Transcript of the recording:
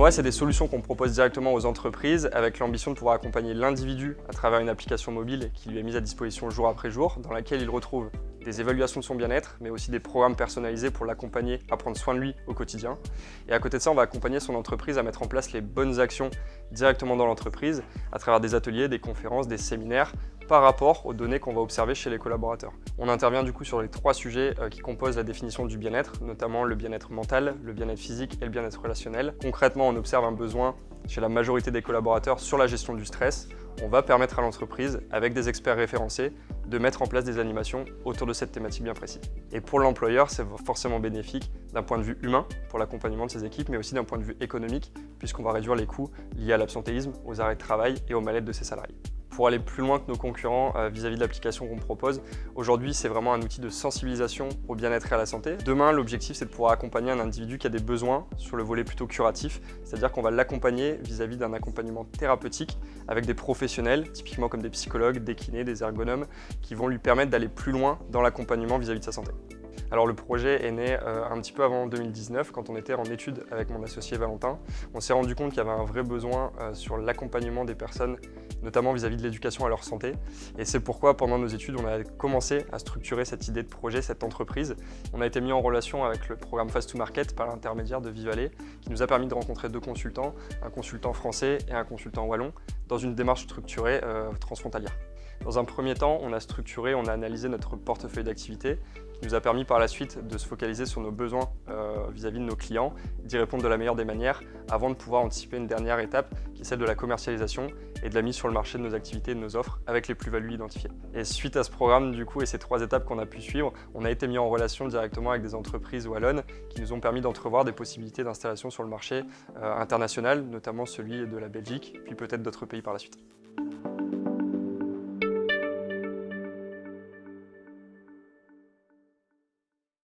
moi, c'est des solutions qu'on propose directement aux entreprises avec l'ambition de pouvoir accompagner l'individu à travers une application mobile qui lui est mise à disposition jour après jour, dans laquelle il retrouve des évaluations de son bien-être, mais aussi des programmes personnalisés pour l'accompagner à prendre soin de lui au quotidien. Et à côté de ça, on va accompagner son entreprise à mettre en place les bonnes actions directement dans l'entreprise à travers des ateliers, des conférences, des séminaires par rapport aux données qu'on va observer chez les collaborateurs. On intervient du coup sur les 3 sujets qui composent la définition du bien-être, notamment le bien-être mental, le bien-être physique et le bien-être relationnel. Concrètement, on observe un besoin chez la majorité des collaborateurs sur la gestion du stress. On va permettre à l'entreprise, avec des experts référencés, de mettre en place des animations autour de cette thématique bien précise. Et pour l'employeur, c'est forcément bénéfique d'un point de vue humain pour l'accompagnement de ses équipes, mais aussi d'un point de vue économique, puisqu'on va réduire les coûts liés à l'absentéisme, aux arrêts de travail et au mal-être de ses salariés. Pour aller plus loin que nos concurrents vis-à-vis de l'application qu'on propose, aujourd'hui c'est vraiment un outil de sensibilisation au bien-être et à la santé. Demain, l'objectif c'est de pouvoir accompagner un individu qui a des besoins sur le volet plutôt curatif, c'est-à-dire qu'on va l'accompagner vis-à-vis d'un accompagnement thérapeutique avec des professionnels, typiquement comme des psychologues, des kinés, des ergonomes, qui vont lui permettre d'aller plus loin dans l'accompagnement vis-à-vis de sa santé. Alors le projet est né un petit peu avant 2019, quand on était en études avec mon associé Valentin. On s'est rendu compte qu'il y avait un vrai besoin sur l'accompagnement des personnes, notamment vis-à-vis de l'éducation à leur santé. Et c'est pourquoi pendant nos études, on a commencé à structurer cette idée de projet, cette entreprise. On a été mis en relation avec le programme Fast to Market par l'intermédiaire de Vivalet, qui nous a permis de rencontrer 2 consultants, un consultant français et un consultant wallon, dans une démarche structurée transfrontalière. Dans un premier temps, on a analysé notre portefeuille d'activités qui nous a permis par la suite de se focaliser sur nos besoins vis-à-vis de nos clients, d'y répondre de la meilleure des manières avant de pouvoir anticiper une dernière étape qui est celle de la commercialisation et de la mise sur le marché de nos activités et de nos offres avec les plus-values identifiées. Et suite à ce programme du coup et ces 3 étapes qu'on a pu suivre, on a été mis en relation directement avec des entreprises wallonnes qui nous ont permis d'entrevoir des possibilités d'installation sur le marché international, notamment celui de la Belgique, puis peut-être d'autres pays par la suite.